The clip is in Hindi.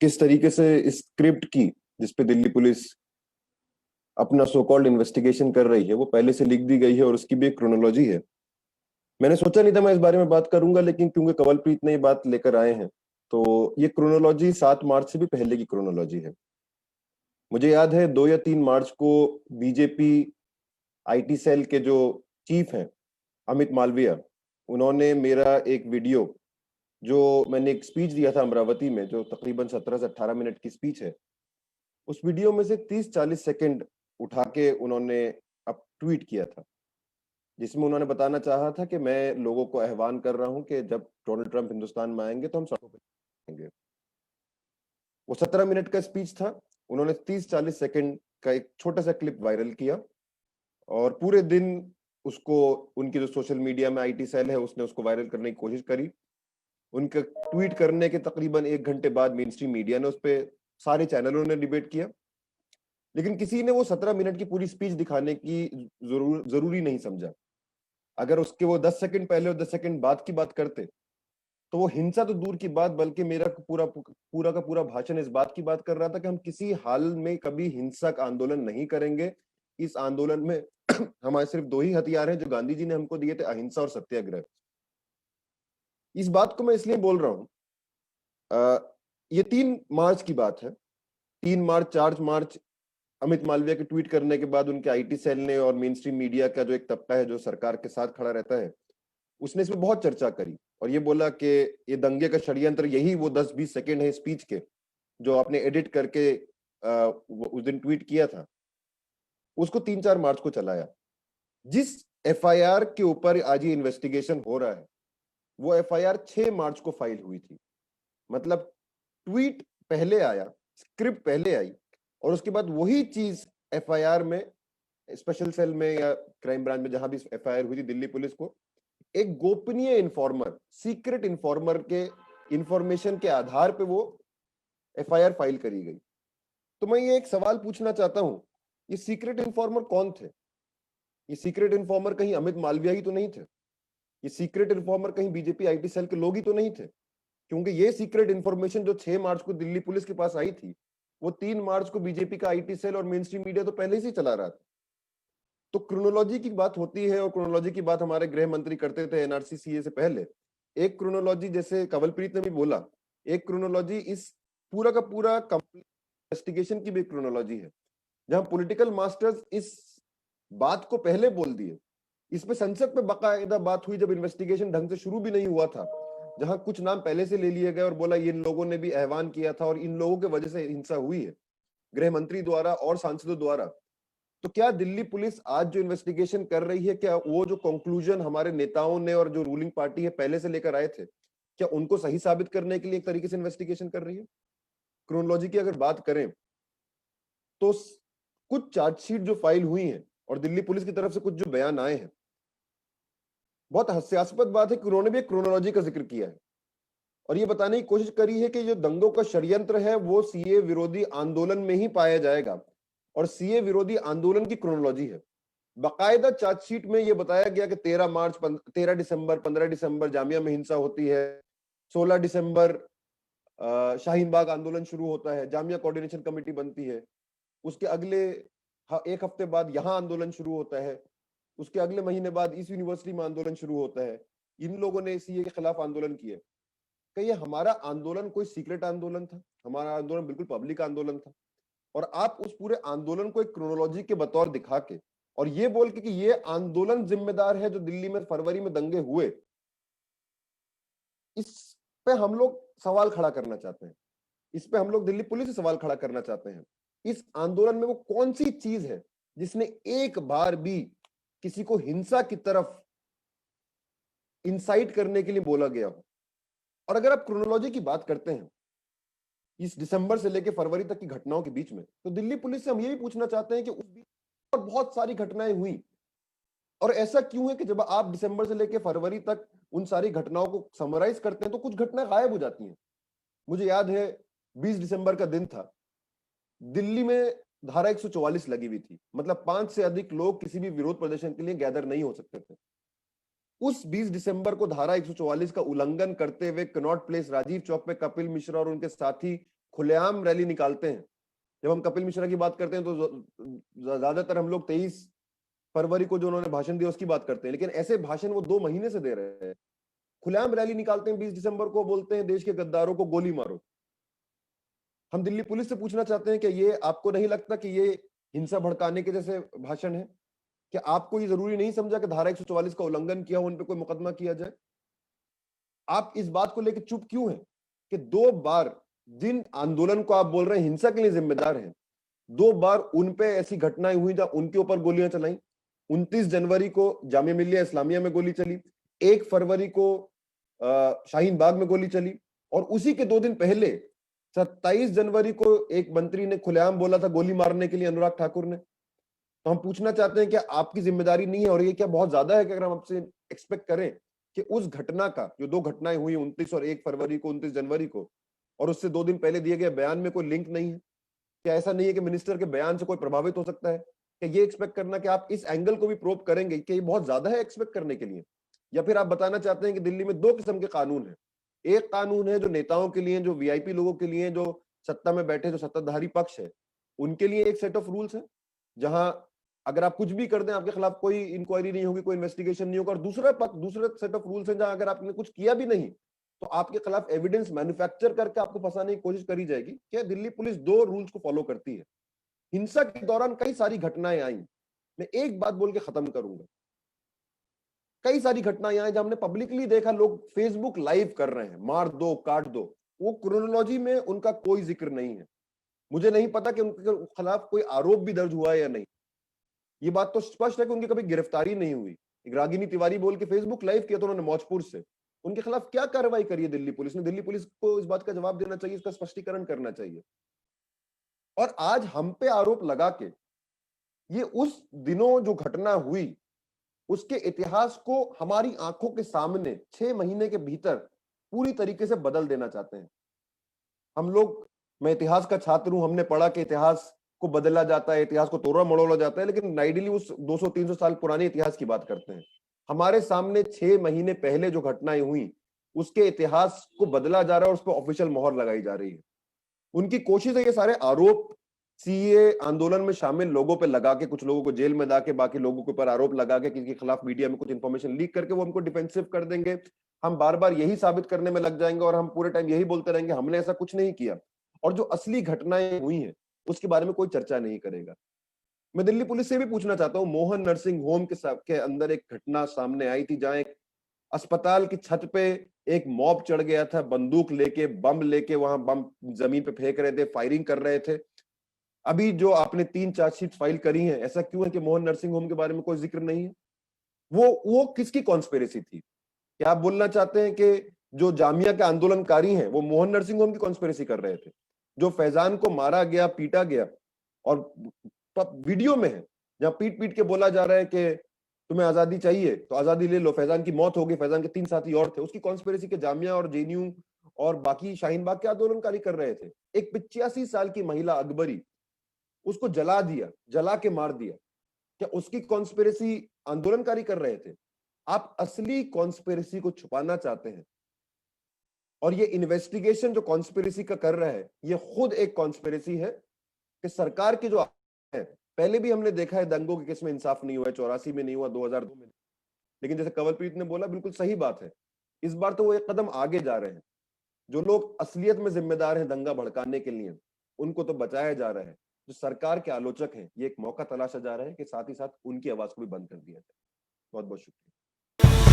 किस तरीके से इस स्क्रिप्ट की जिसपे दिल्ली पुलिस अपना सो कॉल्ड इन्वेस्टिगेशन कर रही है वो पहले से लिख दी गई है और उसकी भी एक क्रोनोलॉजी है। मैंने सोचा नहीं था मैं इस बारे में बात करूंगा, लेकिन क्योंकि कवलप्रीत ने ये बात लेकर आए हैं तो ये क्रोनोलॉजी 7 मार्च से भी पहले की क्रोनोलॉजी है। मुझे याद है 2 या 3 मार्च को बीजेपी आईटी सेल के जो चीफ हैं अमित मालविया, उन्होंने मेरा एक वीडियो, जो मैंने एक स्पीच दिया था अमरावती में, जो तकरीबन 17 से 18 मिनट की स्पीच है, उस वीडियो में से 30-40 सेकंड उठा के उन्होंने अब ट्वीट किया था, जिसमें उन्होंने बताना चाहा था कि मैं लोगों को आह्वान कर रहा हूं कि जब डोनाल्ड ट्रंप हिंदुस्तान में आएंगे तो हम सड़कों पर आएंगे। वो 17 मिनट का स्पीच था। उन्होंने 30-40 सेकंड का एक छोटा सा क्लिप वायरल किया और पूरे दिन उसको, उनकी जो सोशल मीडिया में आईटी सेल है उसने उसको वायरल करने की कोशिश करी। उनके ट्वीट करने के तकरीबन 1 घंटे बाद मेन स्ट्रीम मीडिया ने उस पर, सारे चैनलों ने डिबेट किया, लेकिन किसी ने वो 17 मिनट की पूरी स्पीच दिखाने की जरूरी नहीं समझा। अगर उसके वो 10 सेकंड पहले और 10 सेकंड बाद की बात करते तो वो हिंसा तो दूर की बात, बल्कि मेरा पूरा का पूरा भाषण इस बात की बात कर रहा था कि हम किसी हाल में कभी हिंसक आंदोलन नहीं करेंगे। इस आंदोलन में हमारे सिर्फ 2 ही हथियार हैं जो गांधी जी ने हमको दिए थे, अहिंसा और सत्याग्रह। इस बात को मैं इसलिए बोल रहा हूं, ये 3 मार्च की बात है। 3 मार्च, 4 मार्च अमित मालविया के ट्वीट करने के बाद उनके आईटी सेल ने और मेन स्ट्रीम मीडिया का जो एक तबका है जो सरकार के साथ खड़ा रहता है, उसने इसमें बहुत चर्चा करी और ये बोला कि ये दंगे का षड्यंत्र, यही वो 10-20 सेकंड है स्पीच के जो आपने एडिट करके उस दिन ट्वीट किया था, उसको 3-4 मार्च को चलाया। जिस एफआईआर के ऊपर आज ये इन्वेस्टिगेशन हो रहा है वो एफआईआर 6 मार्च को फाइल हुई थी। मतलब ट्वीट पहले आया, स्क्रिप्ट पहले आई और उसके बाद वही चीज एफआईआर में, स्पेशल सेल में या क्राइम ब्रांच में जहां भी एफआईआर हुई थी दिल्ली पुलिस को, एक गोपनीय इन्फॉर्मर, सीक्रेट इन्फॉर्मर के इंफॉर्मेशन के आधार पे वो एफआईआर फाइल करी गई। तो मैं ये एक सवाल पूछना चाहता हूं, ये सीक्रेट इन्फॉर्मर कौन थे? ये सीक्रेट इन्फॉर्मर कहीं अमित मालविया ही तो नहीं थे? ये सीक्रेट इन्फॉर्मर कहीं बीजेपी आईटी सेल के लोग ही तो नहीं थे? क्योंकि ये सीक्रेट इन्फॉर्मेशन जो 6 मार्च को दिल्ली पुलिस के पास आई थी, वो 3 मार्च को बीजेपी का आईटी सेल और मेन स्ट्रीम मीडिया तो पहले से चला रहा था। तो क्रोनोलॉजी की बात होती है और क्रोनोलॉजी की बात हमारे गृह मंत्री करते थे एनआरसी सीए से पहले। एक क्रोनोलॉजी, जैसे कवलप्रीत ने भी बोला, एक क्रोनोलॉजी इस पूरा का पूरा इन्वेस्टिगेशन की भी क्रोनोलॉजी है, जहां पॉलिटिकल मास्टर्स इस बात को पहले बोल दिए। इस पे संसद में बाकायदा बात हुई जब इन्वेस्टिगेशन ढंग से शुरू भी नहीं हुआ था, जहां कुछ नाम पहले से ले लिए गए और बोला इन लोगों ने भी आह्वान किया था और इन लोगों की वजह से हिंसा हुई है, गृह मंत्री द्वारा और सांसदों द्वारा। तो क्या दिल्ली पुलिस आज जो इन्वेस्टिगेशन कर रही है, क्या वो जो कंक्लूजन हमारे नेताओं ने और जो रूलिंग पार्टी है पहले से लेकर आए थे, क्या उनको सही साबित करने के लिए एक तरीके से इन्वेस्टिगेशन कर रही है? क्रोनोलॉजी की अगर बात करें तो कुछ चार्जशीट जो फाइल हुई हैं और दिल्ली पुलिस की तरफ से कुछ जो बयान आए हैं, बहुत हास्यास्पद बात है कि उन्होंने भी एक क्रोनोलॉजी का जिक्र किया है और ये बताने की कोशिश करी है कि जो दंगों का षड्यंत्र है वो सीए विरोधी आंदोलन में ही पाया जाएगा और सीए विरोधी आंदोलन की क्रोनोलॉजी है। बाकायदा चार्जशीट में ये बताया गया कि 13 मार्च, 13 दिसंबर, 15 दिसंबर जामिया में हिंसा होती है, 16 दिसंबर शाहीन बाग आंदोलन शुरू होता है, जामिया कोऑर्डिनेशन कमेटी बनती है, उसके अगले एक हफ्ते बाद यहाँ आंदोलन शुरू होता है, उसके अगले महीने बाद इस यूनिवर्सिटी में आंदोलन शुरू होता है। इन लोगों ने सीए के खिलाफ आंदोलन किए। क्या ये हमारा आंदोलन कोई सीक्रेट आंदोलन था? हमारा आंदोलन बिल्कुल पब्लिक आंदोलन था और आप उस पूरे आंदोलन को एक क्रोनोलॉजी के बतौर दिखा के और ये बोल के कि ये आंदोलन जिम्मेदार है जो दिल्ली में फरवरी में दंगे हुए, इस पे हम लोग सवाल खड़ा करना चाहते हैं। इस पे हम लोग दिल्ली पुलिस से सवाल खड़ा करना चाहते हैं। इस आंदोलन में वो कौन सी चीज है जिसने एक बार भी किसी को हिंसा की तरफ इंसाइट करने के लिए बोला गया हो? और अगर आप क्रोनोलॉजी की बात करते हैं इस दिसंबर से लेकर फरवरी तक की घटनाओं के बीच में, तो दिल्ली पुलिस से हम ये भी पूछना चाहते हैं कि उस बीच और बहुत सारी घटनाएं हुई और ऐसा क्यों है कि जब आप दिसंबर से लेकर फरवरी तक उन सारी घटनाओं को समराइज करते हैं तो कुछ घटनाएं गायब हो जाती हैं। मुझे याद है 20 दिसंबर का दिन था, दिल्ली में धारा 144 लगी हुई थी, मतलब 5 से अधिक लोग किसी भी विरोध प्रदर्शन के लिए गैदर नहीं हो सकते थे। उस 20 दिसंबर को धारा 144 का उल्लंघन करते हुए कनॉट प्लेस राजीव चौक पे कपिल मिश्रा और उनके साथी खुलेआम रैली निकालते हैं। जब हम कपिल मिश्रा की बात करते हैं तो ज्यादातर हम लोग 23 फरवरी को जो उन्होंने भाषण दिया उसकी बात करते हैं, लेकिन ऐसे भाषण वो 2 महीने से दे रहे हैं। खुलेआम रैली निकालते हैं 20 दिसंबर को, बोलते हैं देश के गद्दारों को गोली मारो। हम दिल्ली पुलिस से पूछना चाहते हैं कि ये आपको नहीं लगता कि ये हिंसा भड़काने के जैसे भाषण है? क्या आपको ये जरूरी नहीं समझा कि धारा 144 का उल्लंघन किया हो, उन पे कोई मुकदमा किया जाए? आप इस बात को लेकर चुप क्यों हैं कि 2 बार जिन आंदोलन को आप बोल रहे हैं हिंसा के लिए जिम्मेदार हैं, 2 बार उन पे ऐसी घटनाएं हुई जहां उनके ऊपर गोलियां चलाई। 29 जनवरी को जामिया मिल्लिया इस्लामिया में गोली चली, 1 फरवरी को शाहीन बाग में गोली चली, और उसी के 2 दिन पहले 27 जनवरी को एक मंत्री ने खुलेआम बोला था गोली मारने के लिए, अनुराग ठाकुर ने। तो हम पूछना चाहते हैं कि आपकी जिम्मेदारी नहीं है, और ये क्या बहुत ज्यादा है कि अगर हम आपसे एक्सपेक्ट करें कि उस घटना का, जो 2 घटनाएं हुई 29 और 1 फरवरी को, 29 जनवरी को, और उससे 2 दिन पहले दिए गए बयान में कोई लिंक नहीं है? क्या ऐसा नहीं है कि मिनिस्टर के बयान से कोई प्रभावित हो सकता है? क्या ये एक्सपेक्ट करना कि आप इस एंगल को भी प्रोब करेंगे कि ये बहुत ज्यादा है एक्सपेक्ट करने के लिए? या फिर आप बताना चाहते हैं कि दिल्ली में 2 किस्म के कानून है? एक कानून है जो नेताओं के लिए, जो वीआईपी लोगों के लिए, जो सत्ता में बैठे, जो सत्ताधारी पक्ष है, उनके लिए एक सेट ऑफ रूल्स है, जहां अगर आप कुछ भी कर दें आपके खिलाफ कोई इंक्वायरी नहीं होगी, कोई इन्वेस्टिगेशन नहीं होगा। और दूसरा सेट ऑफ रूल्स है जहां अगर आपने कुछ किया भी नहीं तो आपके खिलाफ एविडेंस मैन्युफैक्चर करके आपको फंसाने की कोशिश करी जाएगी। क्या दिल्ली पुलिस 2 रूल्स को फॉलो करती है? हिंसा के दौरान कई सारी घटनाएं आई, मैं एक बात बोल के खत्म करूंगा। कई सारी घटनाएं आई जहां हमने पब्लिकली देखा लोग फेसबुक लाइव कर रहे हैं, मार दो काट दो, वो क्रोनोलॉजी में उनका कोई जिक्र नहीं है। मुझे नहीं पता कि उनके खिलाफ कोई आरोप भी दर्ज हुआ है या नहीं। ये बात तो स्पष्ट है कि उनकी कभी गिरफ्तारी नहीं हुई। एक रागिनी तिवारी बोल के फेसबुक लाइव किया था उन्होंने मौजपुर से, उनके खिलाफ क्या कार्रवाई करी है दिल्ली पुलिस ने? दिल्ली पुलिस को इस बात का जवाब देना चाहिए, इसका स्पष्टीकरण करना चाहिए। और आज हम पे आरोप लगा के ये उस दिनों जो घटना हुई उसके इतिहास को हमारी आंखों के सामने 6 महीने के भीतर पूरी तरीके से बदल देना चाहते हैं। हम लोग, मैं इतिहास का छात्र हूं, हमने पढ़ा कि इतिहास को बदला जाता है, इतिहास को तोड़ा मड़ोला जाता है, लेकिन नाइडली उस 200-300 साल पुराने इतिहास की बात करते हैं। हमारे सामने 6 महीने पहले जो घटनाएं हुई उसके इतिहास को बदला जा रहा है और उस पर ऑफिशियल मोहर लगाई जा रही है। उनकी कोशिश है ये सारे आरोप सीए आंदोलन में शामिल लोगों पे लगा के, कुछ लोगों को जेल में डाल के, बाकी लोगों के ऊपर आरोप लगा के, किसी के खिलाफ मीडिया में कुछ इंफॉर्मेशन लीक करके वो हमको डिफेंसिव कर देंगे। हम बार बार यही साबित करने में लग जाएंगे और हम पूरे टाइम यही बोलते रहेंगे हमने ऐसा कुछ नहीं किया, और जो असली घटनाएं हुई हैं उसके बारे में कोई चर्चा नहीं करेगा। मैं दिल्ली पुलिस से भी पूछना चाहता हूँ, मोहन नर्सिंग होम के अंदर एक घटना सामने आई थी जहां एक अस्पताल की छत पे एक मॉब चढ़ गया था, बंदूक लेके, बम लेके, वहां बम जमीन पे फेंक रहे थे, फायरिंग कर रहे थे। अभी जो आपने 3 चार्जशीट फाइल करी हैं, ऐसा क्यों है कि मोहन नर्सिंग होम के बारे में कोई जिक्र नहीं है? वो किसकी कॉन्स्पिरेसी थी? क्या आप बोलना चाहते हैं कि जो जामिया के आंदोलनकारी हैं वो मोहन नर्सिंग होम की कॉन्स्पिरेसी कर रहे थे? जो फैजान को मारा गया, पीटा गया, और वीडियो में है जहां पीट पीट के बोला जा रहा है कि तुम्हें आजादी चाहिए तो आजादी ले लो, फैजान की मौत हो गई, फैजान के 3 साथी और थे, उसकी कॉन्स्पिरेसी के जामिया और जेएनयू और बाकी शाहीन बाग के आंदोलनकारी कर रहे थे। एक 85 साल की महिला अकबरी, उसको जला दिया, जला के मार दिया, क्या उसकी कॉन्स्पिरेसी आंदोलनकारी कर रहे थे? आप असली कॉन्स्पिरेसी को छुपाना चाहते हैं, और ये इन्वेस्टिगेशन जो कॉन्स्पिरेसी का कर रहा है ये खुद एक कॉन्स्पिरेसी है कि सरकार की जो है, पहले भी हमने देखा है दंगों के केस में इंसाफ नहीं हुआ है, 84 में नहीं हुआ, 2002 में, लेकिन जैसे कंवलप्रीत ने बोला बिल्कुल सही बात है, इस बार तो वो एक कदम आगे जा रहे हैं। जो लोग असलियत में जिम्मेदार हैं दंगा भड़काने के लिए, उनको तो बचाया जा रहा है। जो सरकार के आलोचक हैं ये एक मौका तलाशा जा रहा है कि साथ ही साथ उनकी आवाज को भी बंद कर दिया जाए। बहुत बहुत शुक्रिया।